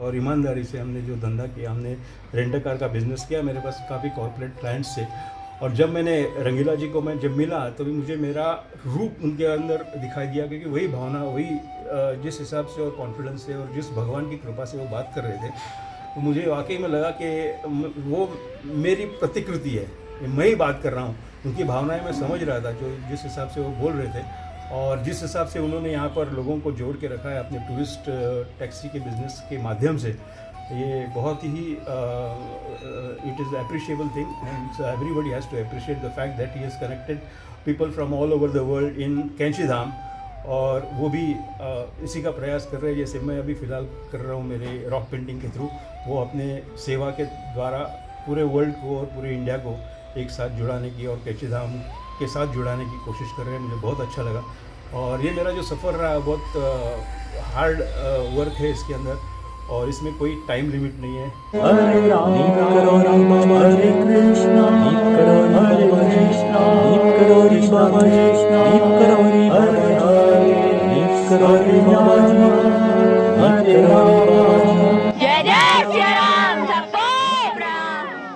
और ईमानदारी से हमने जो धंधा किया, हमने रेंट कार का बिज़नेस किया। मेरे पास काफ़ी कॉर्पोरेट क्लाइंट्स थे और जब मैंने रंगीला जी को मैं जब मिला तो भी मुझे मेरा रूप उनके अंदर दिखाई दिया, क्योंकि वही भावना, वही जिस हिसाब से और कॉन्फिडेंस से और जिस भगवान की कृपा से वो बात कर रहे थे, तो मुझे वाकई में लगा कि वो मेरी प्रतिकृति है, मैं ही बात कर रहा हूँ। उनकी भावनाएं मैं समझ रहा था, जो जिस हिसाब से वो बोल रहे थे और जिस हिसाब से उन्होंने यहाँ पर लोगों को जोड़ के रखा है अपने टूरिस्ट टैक्सी के बिज़नेस के माध्यम से। ये बहुत ही it is appreciable thing and everybody has to appreciate the fact that he has connected people from all over the world in Kainchi Dham. और वो भी इसी का प्रयास कर रहे हैं, जैसे मैं अभी फ़िलहाल कर रहा हूँ मेरे रॉक पेंटिंग के थ्रू। वो अपने सेवा के द्वारा पूरे वर्ल्ड को और पूरे इंडिया को एक साथ जुड़ाने की और कैंची धाम के साथ जुड़ाने की कोशिश कर रहे हैं। मुझे बहुत अच्छा लगा और ये मेरा जो सफ़र रहा बहुत हार्ड वर्क है इसके अंदर, और इसमें कोई टाइम लिमिट नहीं है। हरे राम करो राम हरे कृष्णा करो हरे कृष्णा करो कृष्णा कृष्णा करो हरे हरे करो हरे राम। जय जय श्री राम सबको प्रणाम।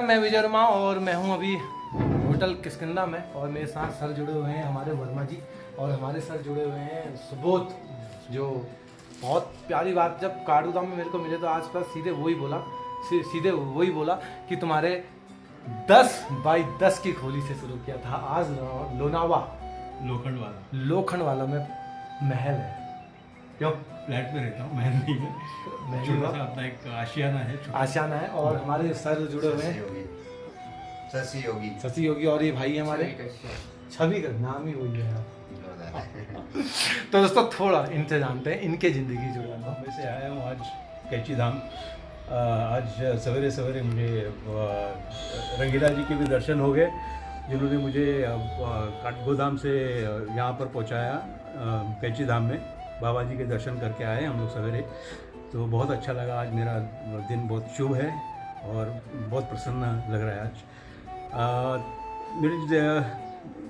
मैं विजय वर्मा और मैं हूं अभी होटल किष्किंधा में और मेरे साथ सर जुड़े हुए हैं हमारे वर्मा जी और हमारे सर जुड़े हुए हैं सुबोध। जो बहुत प्यारी बात, जब काड़ूधाम में मेरे को मिले तो आसपास सीधे वही बोला कि तुम्हारे 10 बाई 10 की खोली से शुरू किया था। आज लोनावा लोखंड वाला में महल है। क्यों फ्लैट में रहता हूँ, महल नहीं है, छोटा सा अपना एक आशियाना है और हमारे सर जुड़े हुए हैं शशि योगी और ये भाई हमारे छवि का नाम ही वही है। तो दोस्तों थोड़ा इनसे जानते हैं, इनके ज़िंदगी जुड़ा। मैं से आया हूँ आज कैंची धाम। आज सवेरे सवेरे मुझे रंगीला जी के भी दर्शन हो गए, जिन्होंने मुझे काठगोदाम से यहाँ पर पहुँचाया कैंची धाम में। बाबा जी के दर्शन करके आए हम लोग सवेरे, तो बहुत अच्छा लगा। आज मेरा दिन बहुत शुभ है और बहुत प्रसन्न लग रहा है आज। मेरी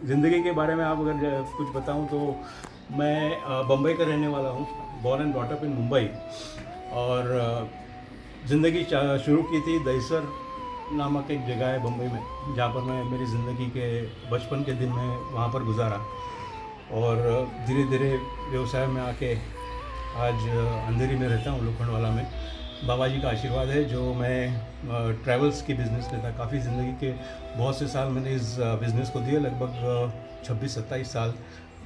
ज़िंदगी के बारे में आप अगर कुछ बताऊं तो मैं बम्बई का रहने वाला हूं, born and brought up in Mumbai. और ज़िंदगी शुरू की थी दहीसर नामक एक जगह है बम्बई में, जहाँ पर मैं मेरी ज़िंदगी के बचपन के दिन में वहाँ पर गुजारा और धीरे धीरे व्यवसाय में आके आज अंधेरी में रहता हूँ, लोखंडवाला में। बाबा जी का आशीर्वाद है जो मैं ट्रैवल्स की बिज़नेस में था। काफ़ी ज़िंदगी के बहुत से साल मैंने इस बिज़नेस को दिए, लगभग 26-27 साल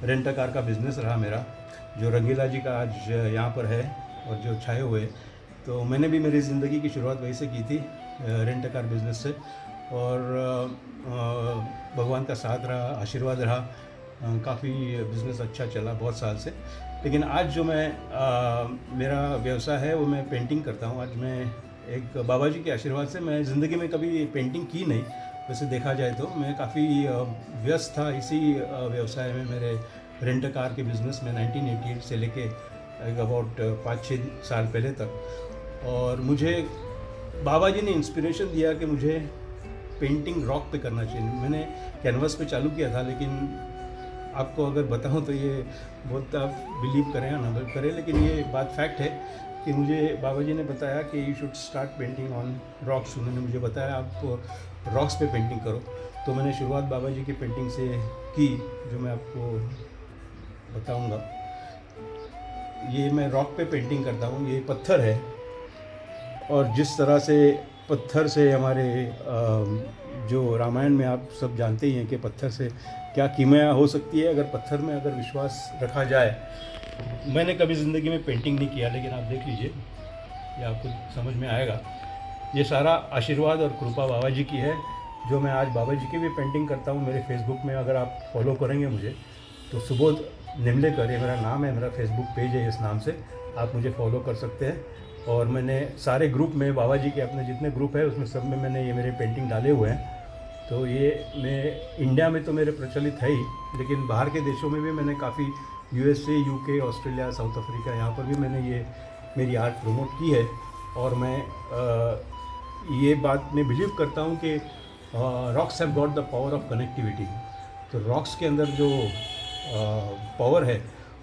रेंट कार का बिज़नेस रहा मेरा, जो रंगीला जी का आज यहाँ पर है और जो छाए हुए। तो मैंने भी मेरी ज़िंदगी की शुरुआत वहीं से की थी, रेंट कार बिज़नेस से, और भगवान का साथ रहा, आशीर्वाद रहा, काफ़ी बिज़नेस अच्छा चला बहुत साल से। लेकिन आज जो मेरा व्यवसाय है वो मैं पेंटिंग करता हूँ। आज मैं एक बाबा जी के आशीर्वाद से, मैं ज़िंदगी में कभी पेंटिंग की नहीं, वैसे देखा जाए तो मैं काफ़ी व्यस्त था इसी व्यवसाय में। मेरे रेंट कार के बिज़नेस में 1988 से लेके अबाउट 5-6 साल पहले तक। और मुझे बाबा जी ने इंस्पिरेशन दिया कि मुझे पेंटिंग रॉक पे करना चाहिए। मैंने कैनवस पे चालू किया था, लेकिन आपको अगर बताऊं तो ये बहुत आप बिलीव करें या ना करें, लेकिन ये बात फैक्ट है कि मुझे बाबा जी ने बताया कि you should start painting on rocks. उन्होंने मुझे बताया आप रॉक्स पे पेंटिंग करो। तो मैंने शुरुआत बाबा जी की पेंटिंग से की, जो मैं आपको बताऊंगा। ये मैं रॉक पे पेंटिंग करता हूँ। ये पत्थर है और जिस तरह से पत्थर से हमारे जो रामायण में आप सब जानते ही हैं कि पत्थर से क्या कीमिया हो सकती है अगर पत्थर में अगर विश्वास रखा जाए। मैंने कभी ज़िंदगी में पेंटिंग नहीं किया, लेकिन आप देख लीजिए, ये आपको समझ में आएगा। ये सारा आशीर्वाद और कृपा बाबा जी की है, जो मैं आज बाबा जी की भी पेंटिंग करता हूँ। मेरे फेसबुक में अगर आप फॉलो करेंगे मुझे तो सुबोध निमलेकर, ये मेरा नाम है, मेरा फेसबुक पेज है, इस नाम से आप मुझे फॉलो कर सकते हैं। और मैंने सारे ग्रुप में बाबा जी के अपने जितने ग्रुप है उसमें सब में मैंने ये मेरे पेंटिंग डाले हुए हैं। तो ये मैं इंडिया में तो मेरे प्रचलित है ही, लेकिन बाहर के देशों में भी मैंने काफ़ी USA, UK, Australia, south Africa, यहाँ पर भी मैंने ये मेरी आर्ट प्रमोट की है। और मैं ये बात मैं बिलीव करता हूँ कि rocks have got the power of connectivity. तो रॉक्स के अंदर जो पावर है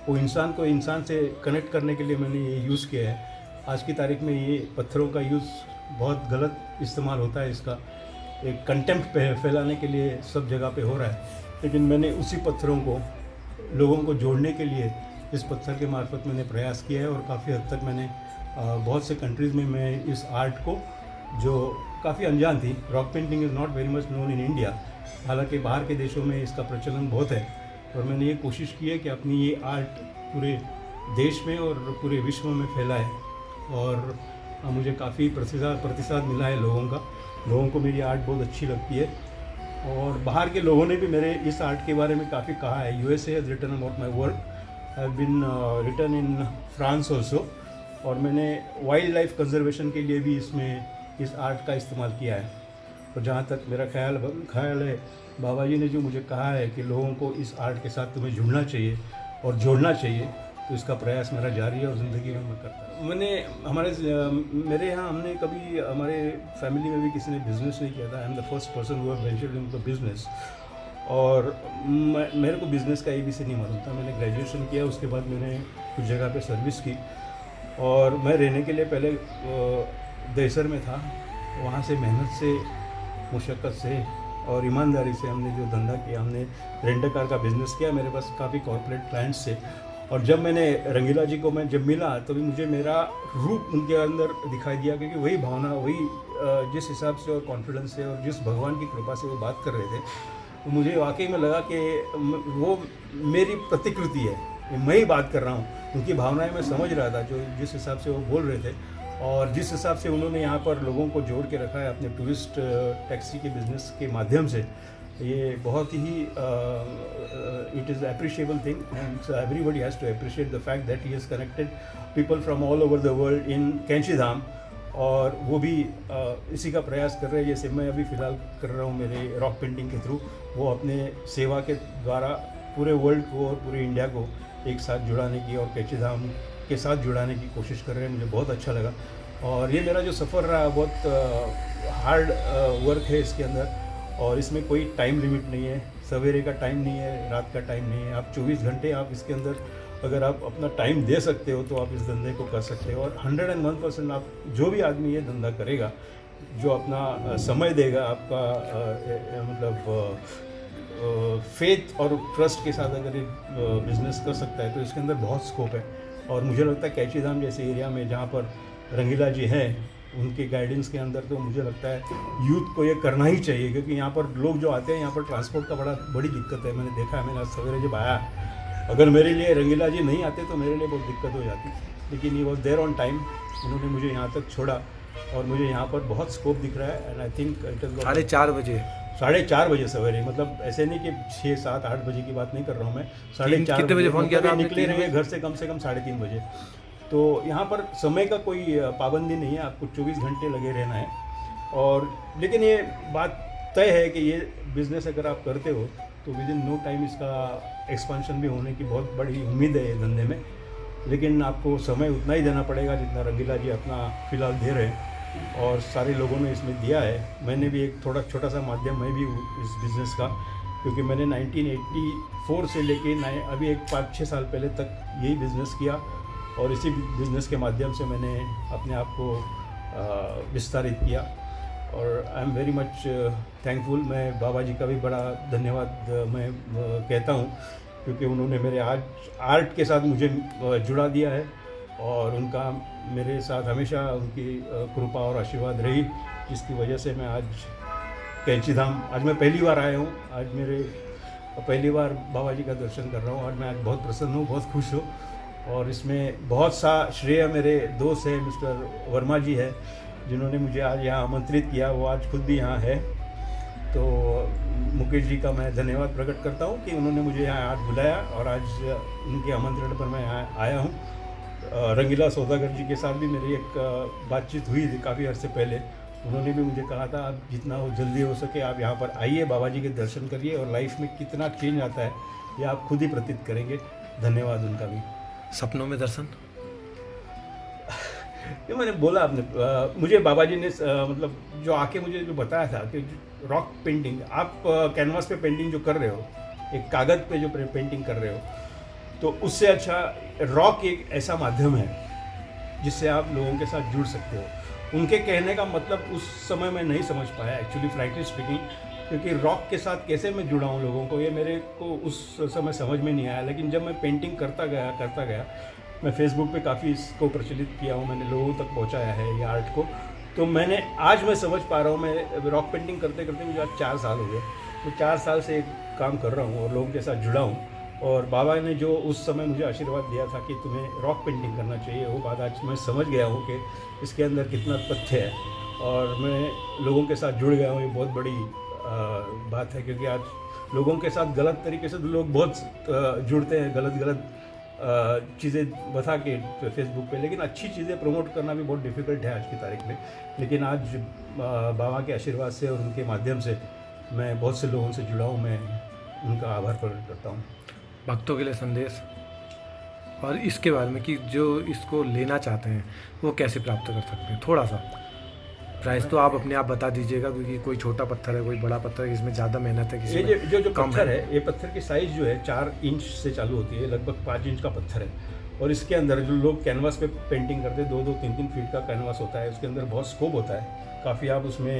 वो इंसान को इंसान से कनेक्ट करने के लिए मैंने ये यूज़ किया है। आज की तारीख में ये पत्थरों का यूज़ बहुत गलत इस्तेमाल होता है, इसका एक कंटेम्प्ट फैलाने के लिए सब जगह पे हो रहा है। लेकिन मैंने उसी पत्थरों को लोगों को जोड़ने के लिए इस पत्थर के मार्फत मैंने प्रयास किया है। और काफ़ी हद तक मैंने बहुत से कंट्रीज़ में मैं इस आर्ट को, जो काफ़ी अनजान थी, rock painting is not very much known in India, हालांकि बाहर के देशों में इसका प्रचलन बहुत है। और मैंने ये कोशिश की है कि अपनी ये आर्ट पूरे देश में और पूरे विश्व में फैलाए। और मुझे काफ़ी प्रतिसाद मिला है लोगों को मेरी आर्ट बहुत अच्छी लगती है। और बाहर के लोगों ने भी मेरे इस आर्ट के बारे में काफ़ी कहा है। USA has written about my work, I have been written in France also. और मैंने वाइल्ड लाइफ कंजर्वेशन के लिए भी इसमें इस आर्ट का इस्तेमाल किया है। और जहाँ तक मेरा ख्याल है, बाबा जी ने जो मुझे कहा है कि लोगों को इस आर्ट के साथ तुम्हें जुड़ना चाहिए और जोड़ना चाहिए, तो इसका प्रयास मेरा जारी है और ज़िंदगी में मैं करता हूँ। मेरे यहाँ हमने कभी, हमारे फैमिली में भी किसी ने बिज़नेस नहीं किया था। I am the first person who have ventured into business. और मेरे को बिज़नेस का ABC नहीं मालूम था। मैंने ग्रेजुएशन किया, उसके बाद मैंने कुछ जगह पे सर्विस की। और मैं रहने के लिए पहले दहिसर में था। वहाँ से मेहनत से, मुशक्क़त से और ईमानदारी से हमने जो धंधा किया, हमने रेंट कार का बिज़नेस किया। मेरे पास काफ़ी कॉर्पोरेट क्लाइंट्स थे। और जब मैंने रंगीला जी को जब मिला, तभी मुझे मेरा रूप उनके अंदर दिखाई दिया, क्योंकि वही भावना, वही जिस हिसाब से और कॉन्फिडेंस से और जिस भगवान की कृपा से वो बात कर रहे थे, तो मुझे वाकई में लगा कि वो मेरी प्रतिकृति है, मैं ही बात कर रहा हूँ। उनकी भावनाएं मैं समझ रहा था, जो जिस हिसाब से वो बोल रहे थे और जिस हिसाब से उन्होंने यहाँ पर लोगों को जोड़ के रखा है अपने टूरिस्ट टैक्सी के बिज़नेस के माध्यम से। ये बहुत ही it is appreciable thing and everybody has to appreciate the fact that he has connected people from all over the world in Kainchi Dham. और वो भी इसी का प्रयास कर रहे हैं, जैसे मैं अभी फ़िलहाल कर रहा हूँ मेरे रॉक पेंटिंग के थ्रू। वो अपने सेवा के द्वारा पूरे वर्ल्ड को और पूरे इंडिया को एक साथ जुड़ाने की और कैंची धाम के साथ जुड़ाने की कोशिश कर रहे हैं। मुझे बहुत अच्छा लगा। और ये मेरा जो सफ़र रहा, बहुत हार्ड वर्क है इसके अंदर। और इसमें कोई टाइम लिमिट नहीं है, सवेरे का टाइम नहीं है, रात का टाइम नहीं है। आप 24 घंटे आप इसके अंदर अगर आप अपना टाइम दे सकते हो तो आप इस धंधे को कर सकते हो। और 101% आप, जो भी आदमी ये धंधा करेगा, जो अपना समय देगा, आपका मतलब फेथ और ट्रस्ट के साथ अगर ये बिज़नेस कर सकता है, तो इसके अंदर बहुत स्कोप है। और मुझे लगता है कैंची धाम जैसे एरिया में, जहाँ पर रंगीला जी हैं, उनके गाइडेंस के अंदर, तो मुझे लगता है यूथ को ये करना ही चाहिए। क्योंकि यहाँ पर लोग जो आते हैं, यहाँ पर ट्रांसपोर्ट का बड़ी दिक्कत है। मैंने देखा है, मैंने आज सवेरे जब आया, अगर मेरे लिए रंगीला जी नहीं आते तो मेरे लिए बहुत दिक्कत हो जाती। लेकिन ये वॉज देयर ऑन टाइम, उन्होंने मुझे यहाँ तक छोड़ा और मुझे यहाँ पर बहुत स्कोप दिख रहा है। And I think it is 4:30 बजे सवेरे, मतलब ऐसे नहीं कि 6, 7, 8 बजे की बात नहीं कर रहा हूँ मैं। 4:30 कितने बजे फ़ोन किया था आपने? निकले रहे घर से कम 3:30 बजे। तो यहाँ पर समय का कोई पाबंदी नहीं है, आपको 24 घंटे लगे रहना है। और लेकिन ये बात तय है कि ये बिज़नेस अगर आप करते हो तो विद इन नो टाइम इसका एक्सपेंशन भी होने की बहुत बड़ी उम्मीद है ये धंधे में। लेकिन आपको समय उतना ही देना पड़ेगा जितना रंगीला जी अपना फ़िलहाल दे रहे हैं और सारे लोगों ने इसमें दिया है। मैंने भी एक थोड़ा छोटा सा माध्यम मैं भी हूँ इस बिज़नेस का, क्योंकि मैंने 1984 से लेके अभी एक 5-6 साल पहले तक यही बिज़नेस किया और इसी बिज़नेस के माध्यम से मैंने अपने आप को विस्तारित किया। और I am very much thankful. मैं बाबा जी का भी बड़ा धन्यवाद मैं कहता हूँ, क्योंकि उन्होंने मेरे आज आर्ट के साथ मुझे जुड़ा दिया है और उनका मेरे साथ हमेशा उनकी कृपा और आशीर्वाद रही, जिसकी वजह से मैं आज कैंची धाम, आज मैं पहली बार आया हूँ। आज मेरे पहली बार बाबा जी का दर्शन कर रहा हूँ और मैं आज बहुत प्रसन्न हूँ, बहुत खुश हूँ। और इसमें बहुत सा श्रेय मेरे दोस्त हैं, मिस्टर वर्मा जी है, जिन्होंने मुझे आज यहाँ आमंत्रित किया। वो आज खुद भी यहाँ है, तो मुकेश जी का मैं धन्यवाद प्रकट करता हूँ कि उन्होंने मुझे यहाँ आज बुलाया और आज उनके आमंत्रण पर मैं यहाँ आया हूँ। रंगीला सौदागर जी के साथ भी मेरी एक बातचीत हुई थी काफ़ी अर्से पहले। उन्होंने भी मुझे कहा था आप जितना हो जल्दी हो सके आप यहाँ पर आइए, बाबा जी के दर्शन करिए और लाइफ में कितना चेंज आता है ये आप खुद ही प्रतीत करेंगे। धन्यवाद उनका भी। सपनों में दर्शन? ये मैंने बोला आपने मुझे बाबा जी ने मतलब जो आके मुझे जो बताया था कि रॉक पेंटिंग आप कैनवास पे पेंटिंग जो कर रहे हो, एक कागज़ पे जो पेंटिंग कर रहे हो, तो उससे अच्छा रॉक एक ऐसा माध्यम है जिससे आप लोगों के साथ जुड़ सकते हो। उनके कहने का मतलब उस समय मैं नहीं समझ पाया एक्चुअली फ्रैंकली स्पीकिंग, क्योंकि रॉक के साथ कैसे मैं जुड़ा हूँ लोगों को, ये मेरे को उस समय समझ में नहीं आया। लेकिन जब मैं पेंटिंग करता गया मैं फेसबुक पे काफ़ी इसको प्रचलित किया हूँ, मैंने लोगों तक पहुँचाया है ये आर्ट को, तो मैंने आज मैं समझ पा रहा हूँ। मैं रॉक पेंटिंग करते करते मुझे आज 4 साल हो गए, मैं 4 साल से एक काम कर रहा हूँ और लोगों के साथ जुड़ा हूँ। और बाबा ने जो उस समय मुझे आशीर्वाद दिया था कि तुम्हें रॉक पेंटिंग करना चाहिए, वो बात आज मैं समझ गया हूँ कि इसके अंदर कितना तथ्य है, और मैं लोगों के साथ जुड़ गया हूँ। ये बहुत बड़ी बात है, क्योंकि आज लोगों के साथ गलत तरीके से लोग बहुत जुड़ते हैं, गलत चीज़ें बता के फेसबुक पे, लेकिन अच्छी चीज़ें प्रमोट करना भी बहुत डिफ़िकल्ट है आज की तारीख में। लेकिन आज बाबा के आशीर्वाद से और उनके माध्यम से मैं बहुत से लोगों से जुड़ा हूँ, मैं उनका आभार प्रकट करता हूँ। भक्तों के लिए संदेश और इसके बारे में कि जो इसको लेना चाहते हैं वो कैसे प्राप्त कर सकते हैं, थोड़ा सा प्राइस तो आप अपने आप बता दीजिएगा, क्योंकि कोई छोटा पत्थर है, कोई बड़ा पत्थर है, इसमें ज़्यादा मेहनत है, किसी ये में जो कम पत्थर है, ये पत्थर की साइज़ जो है 4 इंच से चालू होती है, लगभग 5 इंच का पत्थर है। और इसके अंदर जो लोग कैनवास पे पेंटिंग करते हैं, 2-2, 3-3 फीट का कैनवास होता है, उसके अंदर बहुत स्कोप होता है, काफ़ी आप उसमें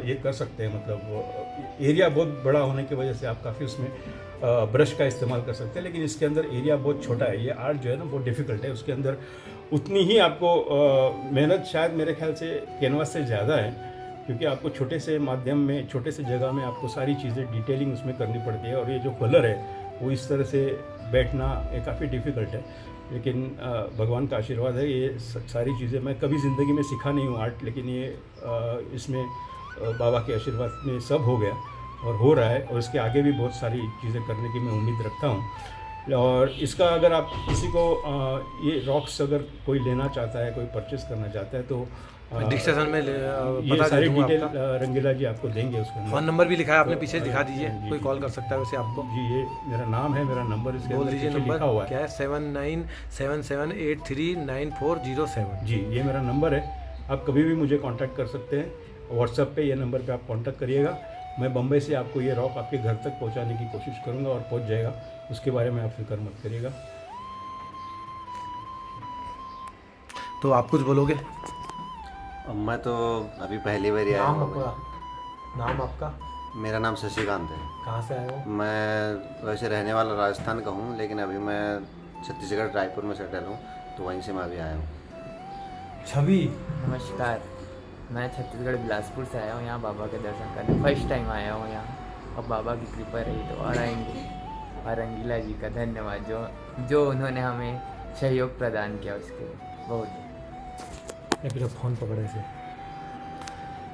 ये कर सकते हैं, मतलब एरिया बहुत बड़ा होने की वजह से आप काफ़ी उसमें ब्रश का इस्तेमाल कर सकते हैं। लेकिन इसके अंदर एरिया बहुत छोटा है, ये आर्ट जो है ना बहुत डिफ़िकल्ट है, उसके अंदर उतनी ही आपको मेहनत शायद मेरे ख्याल से कैनवास से ज़्यादा है, क्योंकि आपको छोटे से माध्यम में, छोटे से जगह में आपको सारी चीज़ें डिटेलिंग उसमें करनी पड़ती है, और ये जो कलर है वो इस तरह से बैठना ये काफ़ी डिफ़िकल्ट है। लेकिन भगवान का आशीर्वाद है, ये सारी चीज़ें मैं कभी ज़िंदगी में सीखा नहीं हूँ आर्ट, लेकिन ये इसमें बाबा के आशीर्वाद में सब हो गया और हो रहा है, और इसके आगे भी बहुत सारी चीज़ें करने की मैं उम्मीद रखता हूँ। और इसका अगर आप किसी को ये रॉक्स अगर कोई लेना चाहता है, कोई परचेस करना चाहता है, तो डिस्क्रिप्शन में ये बता सारी दूंगा डिटेल आपका। रंगीला जी आपको देंगे उसके अंदर। फ़ोन नंबर भी लिखा है आपने, पीछे तो, दिखा दीजिए, जी, कोई जी। कॉल कर सकता है वैसे आपको। जी, ये मेरा नाम है, मेरा नंबर इसके बोल अंदर दीजिए पीछे नंबर लिखा हुआ है। क्या है, 7977839407। जी, ये मेरा नंबर है, आप कभी भी मुझे कांटेक्ट कर सकते हैं व्हाट्सएप पे, ये नंबर पे आप कांटेक्ट करिएगा। मैं बम्बई से आपको ये रॉक आपके घर तक पहुंचाने की कोशिश करूंगा और पहुंच जाएगा, उसके बारे में आप फिक्र मत करिएगा। तो आप कुछ बोलोगे? मैं तो अभी पहली बार आया नाम हूँ। आपका? नाम आपका? मेरा नाम शशिकांत है। कहाँ से आए हो? मैं वैसे रहने वाला राजस्थान का हूँ, लेकिन अभी मैं छत्तीसगढ़ रायपुर में सेटल हूँ, तो वहीं से मैं अभी आया हूँ। छवि, नमस्कार, मैं छत्तीसगढ़ बिलासपुर से आया हूँ यहाँ बाबा के दर्शन करने। फर्स्ट टाइम आया हूँ यहाँ, और बाबा की कृपा रही तो और आएंगे। और रंगीला जी का धन्यवाद जो उन्होंने हमें सहयोग प्रदान किया, उसके लिए बहुत। या फिर फ़ोन पकड़े से।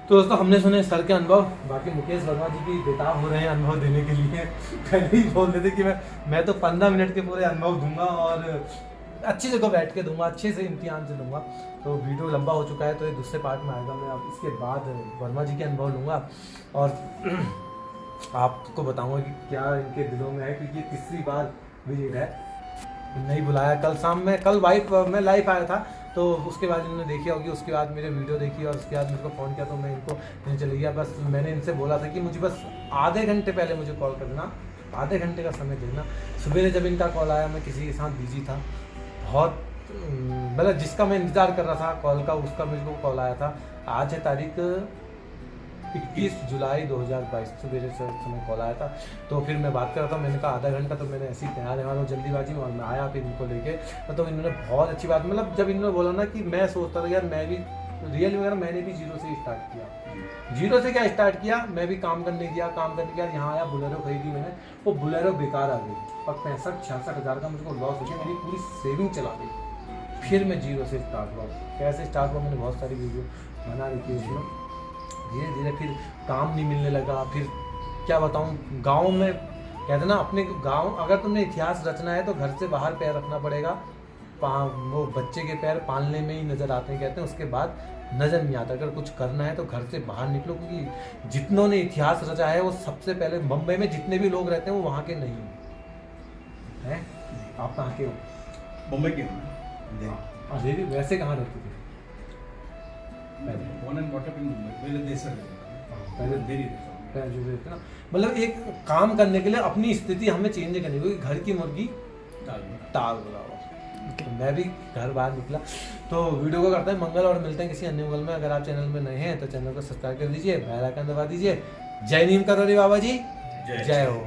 तो दोस्तों हमने सुने सर के अनुभव, बाकी मुकेश वर्मा जी भी बेताब हो रहे हैं अनुभव देने के लिए। पहले ही बोल देते कि मैं तो 15 मिनट के पूरे अनुभव दूंगा और अच्छी जगह बैठ के दूंगा, अच्छे से इम्तिहान से दूंगा। तो वीडियो लंबा हो चुका है, तो ये दूसरे पार्ट में आएगा। मैं अब इसके बाद वर्मा जी के अनुभव लूँगा और आपको बताऊँगा कि क्या इनके दिलों में है, क्योंकि ये तीसरी बार विजिट है, नहीं बुलाया। कल शाम में, कल मैं लाइव आया था, तो उसके बाद इन्होंने देखी होगी, उसके बाद मेरे वीडियो देखी और उसके बाद मेरे को फ़ोन किया, तो मैं इनको नहीं चले गया। बस मैंने इनसे बोला था कि मुझे बस आधे घंटे पहले मुझे कॉल कर देना, आधे घंटे का समय देना। सुबह जब इनका कॉल आया, मैं किसी के साथ बिजी था, बहुत मतलब जिसका मैं इंतज़ार कर रहा था कॉल का, उसका मुझे को कॉल आया था। आज है तारीख 21 जुलाई 2022, सुबह से समय कॉल आया था। तो फिर मैं बात कर रहा था, मैंने कहा आधा घंटा, तो मैंने ऐसे ही तैयार है वाला जल्दीबाजी में, और मैं आया फिर इनको लेके। तो इन्होंने बहुत अच्छी बात, मतलब जब इन्होंने बोला ना कि मैं सोचता था यार मैं भी रियल वगैरह, मैंने भी जीरो से स्टार्ट किया। जीरो से क्या स्टार्ट किया, मैं भी काम करने गया, यहाँ आया, बुलेरो खरीदी मैंने, वो बुलेरो बेकार आ गई और 65-66 हज़ार का मुझको लॉस हो गया, मेरी पूरी सेविंग चला गई। फिर मैं जीरो से स्टार्ट हुआ। कैसे स्टार्ट हुआ, मैंने बहुत सारी वीडियो बना रही थी उसमें। धीरे धीरे फिर काम नहीं मिलने लगा। फिर क्या बताऊँ, गाँव में कहते ना, अपने गाँव अगर तुमने इतिहास रचना है तो घर से बाहर पैर रखना पड़ेगा। वो बच्चे के पैर पालने में ही नज़र आते हैं कहते हैं, उसके बाद नज़र नहीं आता। अगर कुछ करना है तो घर से बाहर निकलो, क्योंकि जितनों ने इतिहास रचा है वो सबसे पहले मुंबई में जितने भी लोग रहते हैं वो वहाँ के नहीं हैं। आप कहाँ के हो? मुंबई के। अरे वैसे कहाँ रहते थे? पहले born and brought up in Mumbai, पहले देसर पहले देरी देता जो भी ना, मतलब एक काम करने के लिए अपनी स्थिति हमें चेंज करनी होगी। घर की मुर्गी टाल बुलाओ। तो मैं भी घर बाहर निकला, तो वीडियो को करते हैं मंगल और मिलते हैं किसी अन्य मंगल में। अगर आप चैनल में नए हैं तो चैनल को सब्सक्राइब कर दीजिए, बेल आइकन दबा दीजिए। जय नीम करोरी बाबा जी, जय हो।